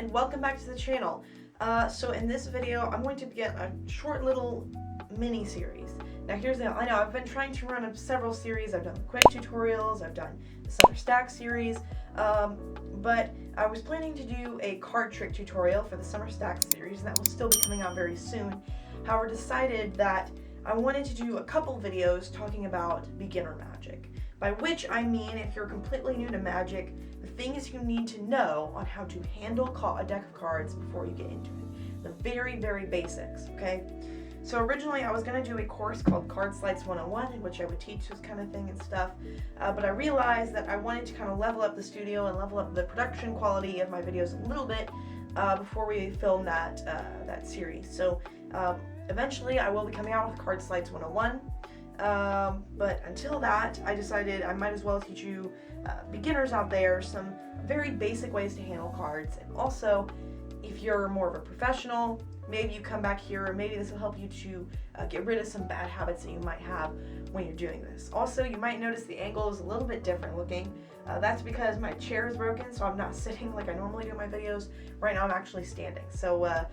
and welcome back to the channel. So in this video, I'm going to begin a short little mini series. Now here's the, I know I've been trying to run several series. I've done quick tutorials, I've done the summer stack series, but I was planning to do a card trick tutorial for the summer stack series, and that will still be coming out very soon. However, decided that I wanted to do a couple videos talking about beginner magic. By which I mean, if you're completely new to magic, the things you need to know on how to handle a deck of cards before you get into it. The very, very basics, okay? So originally I was going to do a course called Card Sleights 101, in which I would teach this kind of thing and stuff, but I realized that I wanted to kind of level up the studio and level up the production quality of my videos a little bit before we film that series. So eventually I will be coming out with Card Sleights 101. But until that, I decided I might as well teach you beginners out there some very basic ways to handle cards. And also, if you're more of a professional, maybe you come back here, or maybe this will help you to get rid of some bad habits that you might have when you're doing this. Also, you might notice the angle is a little bit different looking. That's because my chair is broken, so I'm not sitting like I normally do in my videos. Right now I'm actually standing. So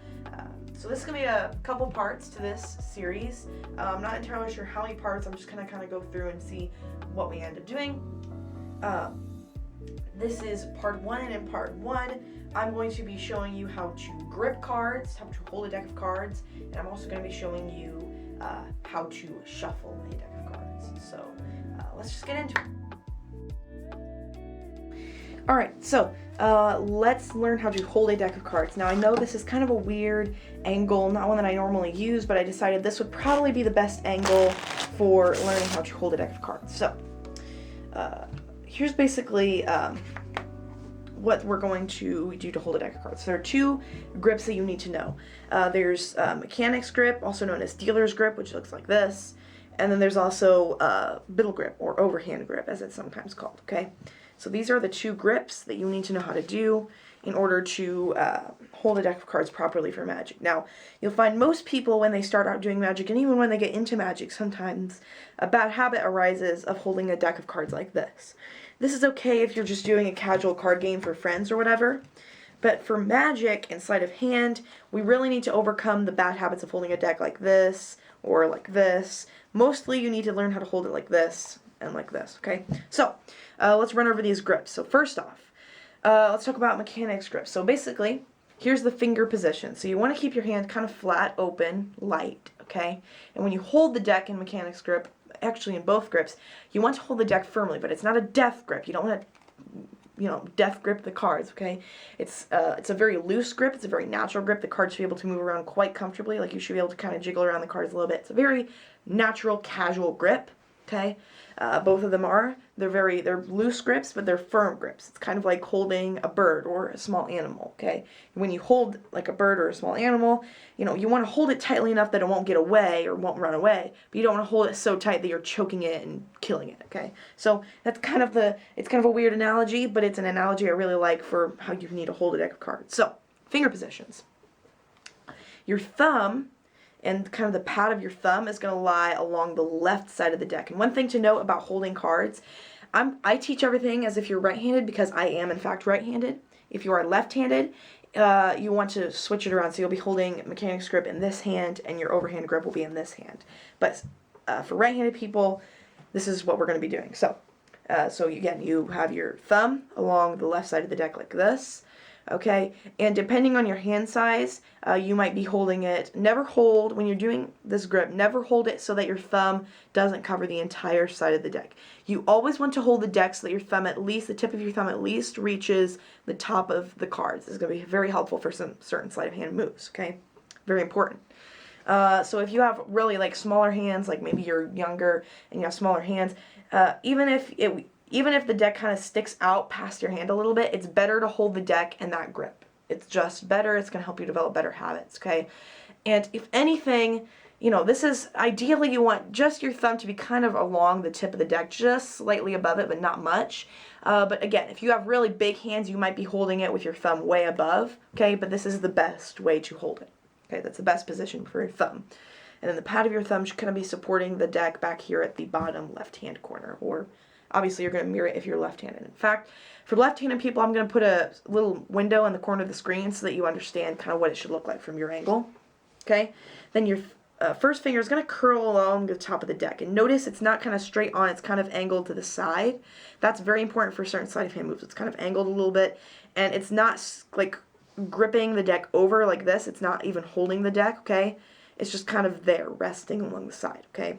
this is going to be a couple parts to this series. I'm not entirely sure how many parts. I'm just going to kind of go through and see what we end up doing. This is part 1, and in part 1, I'm going to be showing you how to grip cards, how to hold a deck of cards, and I'm also going to be showing you how to shuffle a deck of cards. So let's just get into it. Alright, so let's learn how to hold a deck of cards. Now I know this is kind of a weird angle, not one that I normally use, but I decided this would probably be the best angle for learning how to hold a deck of cards. So here's basically what we're going to do to hold a deck of cards. So there are 2 grips that you need to know. There's Mechanics grip, also known as Dealer's grip, which looks like this, and then there's also Biddle grip, or Overhand grip, as it's sometimes called, okay? So these are the 2 grips that you need to know how to do in order to hold a deck of cards properly for Magic. Now, you'll find most people when they start out doing Magic, and even when they get into Magic, sometimes a bad habit arises of holding a deck of cards like this. This is okay if you're just doing a casual card game for friends or whatever, but for Magic and sleight of hand, we really need to overcome the bad habits of holding a deck like this or like this. Mostly you need to learn how to hold it like this and like this, okay? So, let's run over these grips. So first off, let's talk about Mechanics grip. So basically, here's the finger position. So you want to keep your hand kind of flat, open, light, okay? And when you hold the deck in Mechanics grip, actually in both grips, you want to hold the deck firmly, but it's not a death grip. You don't want to, death grip the cards, okay? It's a very loose grip. It's a very natural grip. The cards should be able to move around quite comfortably. Like, you should be able to kind of jiggle around the cards a little bit. It's a very natural, casual grip, okay? Both of them are. They're loose grips, but they're firm grips. It's kind of like holding a bird or a small animal, okay? When you hold like a bird or a small animal, you want to hold it tightly enough that it won't get away or won't run away, but you don't want to hold it so tight that you're choking it and killing it, okay? So that's it's kind of a weird analogy, but it's an analogy I really like for how you need to hold a deck of cards. So, finger positions. Your thumb and kind of the pad of your thumb is going to lie along the left side of the deck. And one thing to note about holding cards, I teach everything as if you're right-handed, because I am in fact right-handed. If you are left-handed, you want to switch it around. So you'll be holding Mechanics grip in this hand, and your Overhand grip will be in this hand. But for right-handed people, this is what we're going to be doing. So, again, you have your thumb along the left side of the deck like this. Okay, and depending on your hand size, you might be holding it. Never hold, when you're doing this grip, never hold it so that your thumb doesn't cover the entire side of the deck. You always want to hold the deck so that your thumb the tip of your thumb at least reaches the top of the cards. This is going to be very helpful for some certain sleight of hand moves, okay? Very important. So if you have really like smaller hands, like maybe you're younger and you have smaller hands, even if the deck kind of sticks out past your hand a little bit, it's better to hold the deck in that grip. It's just better. It's going to help you develop better habits, okay? And if anything, this is, ideally you want just your thumb to be kind of along the tip of the deck, just slightly above it, but not much. But again, if you have really big hands, you might be holding it with your thumb way above, okay? But this is the best way to hold it, okay? That's the best position for your thumb. And then the pad of your thumb should kind of be supporting the deck back here at the bottom left-hand corner, or Obviously, you're going to mirror it if you're left-handed. In fact, for left-handed people, I'm going to put a little window in the corner of the screen so that you understand kind of what it should look like from your angle. Okay? Then your first finger is going to curl along the top of the deck. And notice it's not kind of straight on, it's kind of angled to the side. That's very important for certain sleight of hand moves. It's kind of angled a little bit, and it's not like gripping the deck over like this. It's not even holding the deck, okay? It's just kind of there, resting along the side, okay?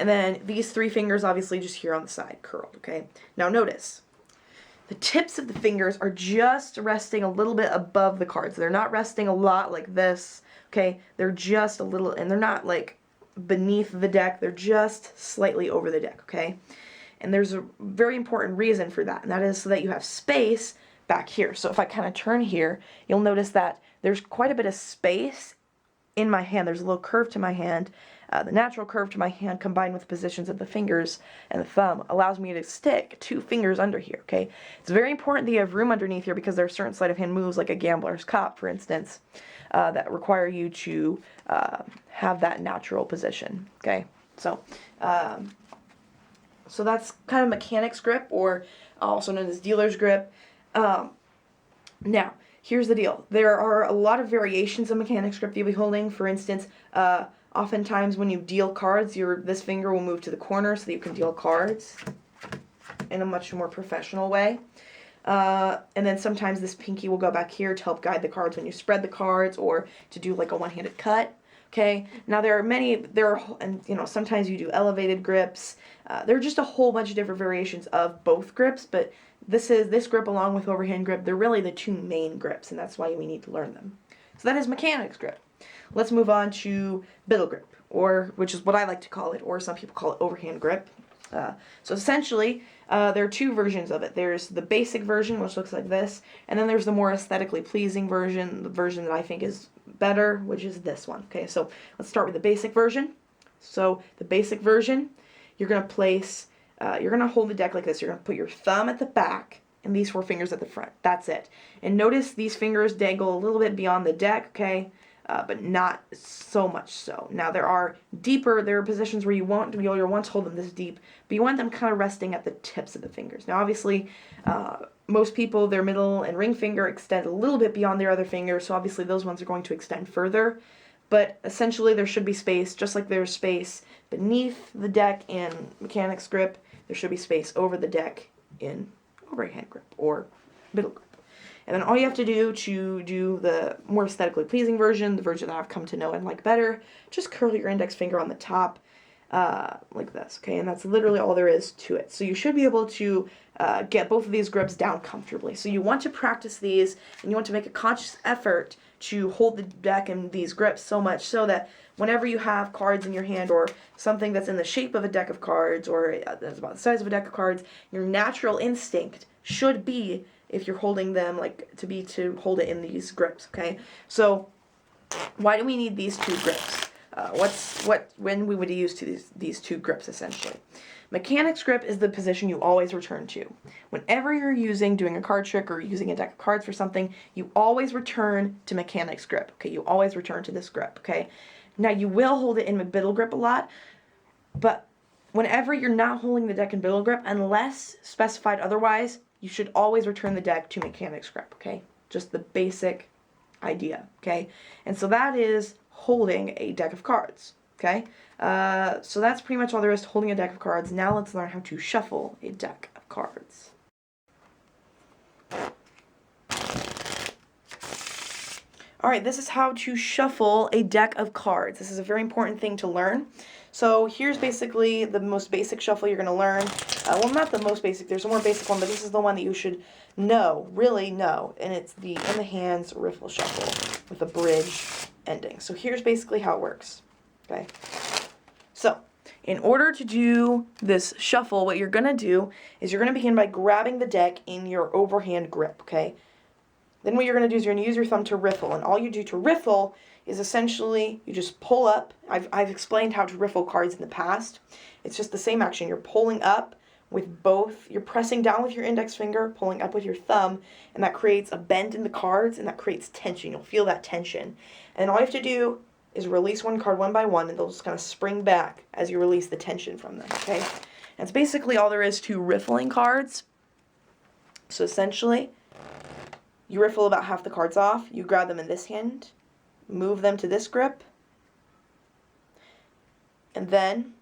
And then these three fingers, obviously, just here on the side, curled, okay? Now notice, the tips of the fingers are just resting a little bit above the cards. They're not resting a lot like this, okay? They're just a little, and they're not like beneath the deck. They're just slightly over the deck, okay? And there's a very important reason for that, and that is so that you have space back here. So if I kind of turn here, you'll notice that there's quite a bit of space in my hand. There's a little curve to my hand. The natural curve to my hand combined with the positions of the fingers and the thumb allows me to stick 2 fingers under here, okay? It's very important that you have room underneath here because there are certain sleight of hand moves like a gambler's cop, for instance, that require you to have that natural position, okay? So that's kind of mechanic's grip, or also known as dealer's grip. Now, here's the deal. There are a lot of variations of mechanic's grip you'll be holding. For instance, oftentimes when you deal cards, this finger will move to the corner so that you can deal cards in a much more professional way. And then sometimes this pinky will go back here to help guide the cards when you spread the cards, or to do like a one-handed cut. Okay, now and you know, sometimes you do elevated grips. There are just a whole bunch of different variations of both grips, but this grip along with overhand grip, they're really the 2 main grips, and that's why we need to learn them. So that is mechanic's grip. Let's move on to Biddle grip, which is what I like to call it, or some people call it overhand grip. So essentially, there are 2 versions of it. There's the basic version, which looks like this, and then there's the more aesthetically pleasing version, the version that I think is better, which is this one. Okay, so let's start with the basic version. So the basic version, you're going to place, you're going to hold the deck like this. You're going to put your thumb at the back and these 4 fingers at the front. That's it. And notice these fingers dangle a little bit beyond the deck, okay? But not so much so. Now there are positions where you'll want to hold them this deep, but you want them kind of resting at the tips of the fingers. Now obviously, most people, their middle and ring finger extend a little bit beyond their other fingers, so obviously those ones are going to extend further. But essentially there should be space, just like there's space beneath the deck in mechanic's grip, there should be space over the deck in overhand grip or Biddle grip. And then all you have to do to do the more aesthetically pleasing version, the version that I've come to know and like better, just curl your index finger on the top like this, okay? And that's literally all there is to it. So you should be able to get both of these grips down comfortably. So you want to practice these, and you want to make a conscious effort to hold the deck in these grips so much so that whenever you have cards in your hand, or something that's in the shape of a deck of cards, or that's about the size of a deck of cards, your natural instinct should be, if you're holding them, to hold it in these grips, okay? So why do we need these 2 grips? When we would use these 2 grips, essentially. Mechanic's grip is the position you always return to. Whenever you're doing a card trick or using a deck of cards for something, you always return to mechanic's grip, okay? You always return to this grip, okay? Now, you will hold it in Biddle grip a lot, but whenever you're not holding the deck in Biddle grip, unless specified otherwise, you should always return the deck to mechanic's grip, okay? Just the basic idea, okay? And so that is holding a deck of cards, okay? So that's pretty much all there is to holding a deck of cards. Now let's learn how to shuffle a deck of cards. Alright, this is how to shuffle a deck of cards. This is a very important thing to learn. So here's basically the most basic shuffle you're going to learn. Well, not the most basic, there's a more basic one, but this is the one that you should really know. And it's the in the hands riffle shuffle with a bridge ending. So here's basically how it works. Okay. So in order to do this shuffle, what you're going to do is you're going to begin by grabbing the deck in your overhand grip, okay? Then what you're going to do is you're going to use your thumb to riffle, and all you do to riffle is essentially you just pull up. I've explained how to riffle cards in the past. It's just the same action. You're pulling up with both, you're pressing down with your index finger, pulling up with your thumb, and that creates a bend in the cards, and that creates tension. You'll feel that tension. And all you have to do is release one card one by one, and they'll just kind of spring back as you release the tension from them, okay? That's basically all there is to riffling cards. So essentially, you riffle about half the cards off, you grab them in this hand, move them to this grip, and then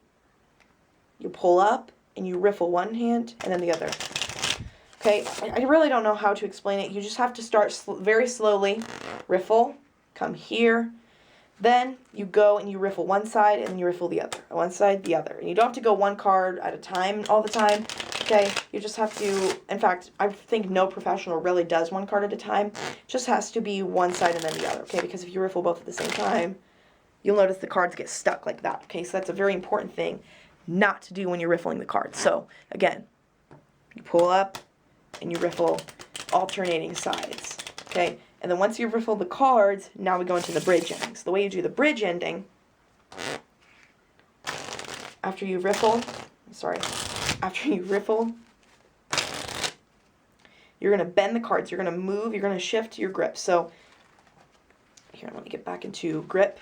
you pull up and you riffle one hand and then the other. Okay, I really don't know how to explain it. You just have to start very slowly, riffle, come here, then you go and you riffle one side and then you riffle the other. One side, the other. And you don't have to go one card at a time all the time. Okay, you just have to, in fact, I think no professional really does one card at a time. It just has to be one side and then the other, okay? Because if you riffle both at the same time, you'll notice the cards get stuck like that, okay? So that's a very important thing not to do when you're riffling the cards. So, again, you pull up and you riffle alternating sides, okay? And then once you've riffled the cards, now we go into the bridge ending. So the way you do the bridge ending, after you riffle, you're going to bend the cards. You're going to move. You're going to shift your grip. So here, let me get back into grip.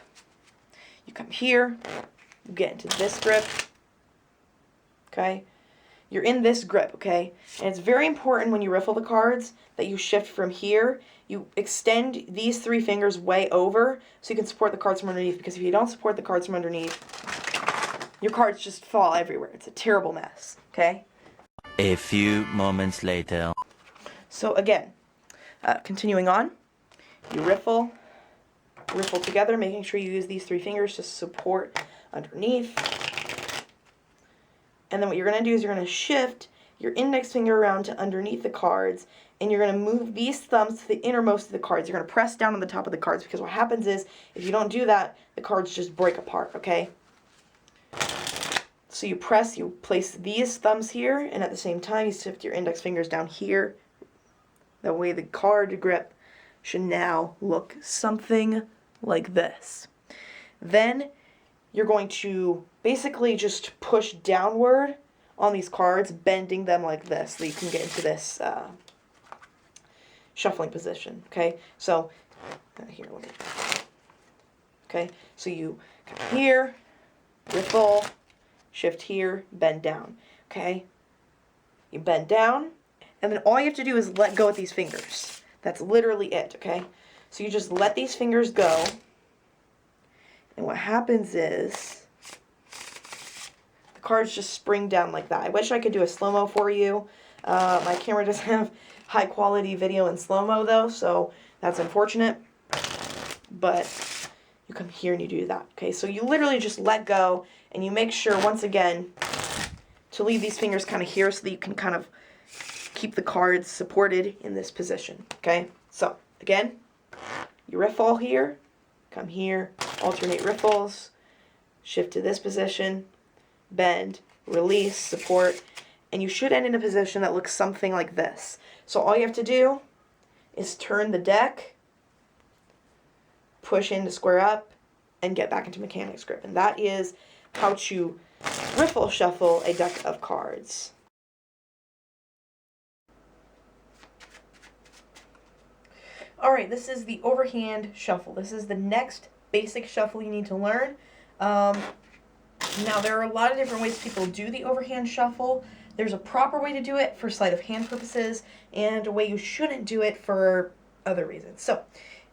You come here. You get into this grip. Okay? You're in this grip, okay? And it's very important when you riffle the cards that you shift from here. You extend these three fingers way over so you can support the cards from underneath, because if you don't support the cards from underneath, your cards just fall everywhere. It's a terrible mess, okay? A few moments later. So again, continuing on, you riffle together, making sure you use these three fingers to support underneath. And then what you're going to do is you're going to shift your index finger around to underneath the cards, and you're going to move these thumbs to the innermost of the cards. You're going to press down on the top of the cards, because what happens is, if you don't do that, the cards just break apart, okay? So you place these thumbs here, and at the same time, you shift your index fingers down here. That way the card grip should now look something like this. Then you're going to basically just push downward on these cards, bending them like this, so you can get into this shuffling position, okay? So, here, look at that. Okay, so you come here, riffle, shift here, bend down, okay? You bend down, and then all you have to do is let go with these fingers. That's literally it, okay? So you just let these fingers go, and what happens is the cards just spring down like that. I wish I could do a slow-mo for you. My camera doesn't have high quality video in slow-mo though, so that's unfortunate. But you come here and you do that. Okay, so you literally just let go, and you make sure, once again, to leave these fingers kind of here so that you can kind of keep the cards supported in this position. Okay, so again, you riffle here, come here, alternate riffles, shift to this position, bend, release, support, and you should end in a position that looks something like this. So all you have to do is turn the deck, push in to square up, and get back into mechanics grip. And that is how to riffle shuffle a deck of cards. Alright, this is the overhand shuffle. This is the next basic shuffle you need to learn. Now, there are a lot of different ways people do the overhand shuffle. There's a proper way to do it for sleight of hand purposes, and a way you shouldn't do it for other reasons. So,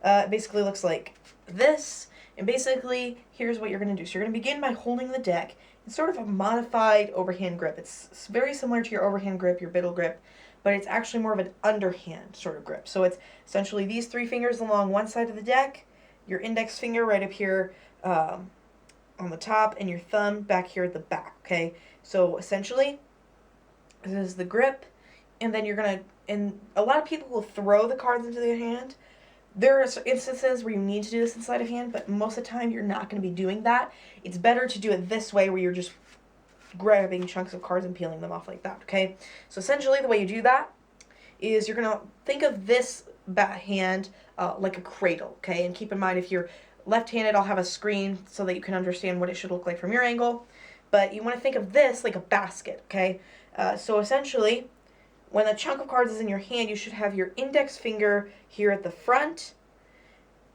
it basically looks like this, and basically, here's what you're going to do. So you're going to begin by holding the deck. It's sort of a modified overhand grip. It's very similar to your overhand grip, your Biddle grip, but it's actually more of an underhand sort of grip. So it's essentially these three fingers along one side of the deck, your index finger right up here on the top, and your thumb back here at the back, okay? So essentially, this is the grip, and then you're going to, and a lot of people will throw the cards into their hand. There are instances where you need to do this in sleight of hand, but most of the time you're not going to be doing that. It's better to do it this way, where you're just grabbing chunks of cards and peeling them off like that, okay? So essentially the way you do that is you're going to think of this hand like a cradle, okay? And keep in mind, if you're left-handed, I'll have a screen so that you can understand what it should look like from your angle. But you want to think of this like a basket, okay? So essentially, when a chunk of cards is in your hand, you should have your index finger here at the front,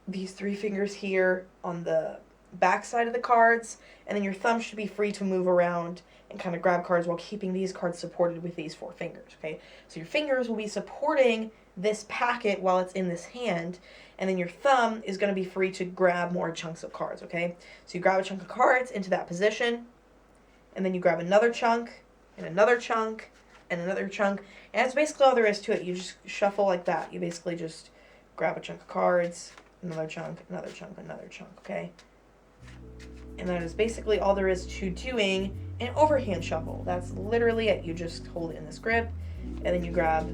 these three fingers here on the back side of the cards, and then your thumb should be free to move around and kind of grab cards while keeping these cards supported with these 4 fingers, okay? So your fingers will be supporting this packet while it's in this hand, and then your thumb is going to be free to grab more chunks of cards, okay? So you grab a chunk of cards into that position, and then you grab another chunk, and another chunk, and another chunk, and that's basically all there is to it. You just shuffle like that. You basically just grab a chunk of cards, another chunk, another chunk, another chunk, okay? And that is basically all there is to doing an overhand shuffle. That's literally it. You just hold it in this grip, and then you grab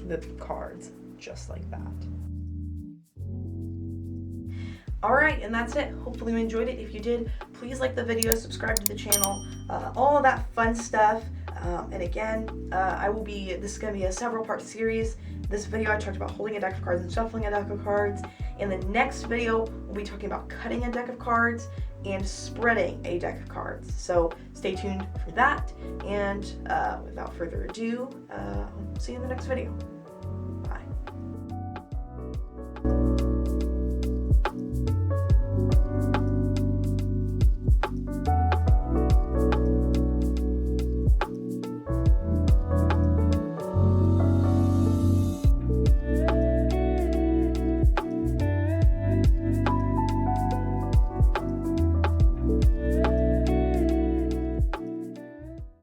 the cards just like that. Alright, and that's it. Hopefully you enjoyed it. If you did, please like the video, subscribe to the channel, all of that fun stuff. And again, this is going to be a several part series. This video I talked about holding a deck of cards and shuffling a deck of cards. In the next video, we'll be talking about cutting a deck of cards and spreading a deck of cards. So stay tuned for that. And without further ado, see you in the next video. Bye.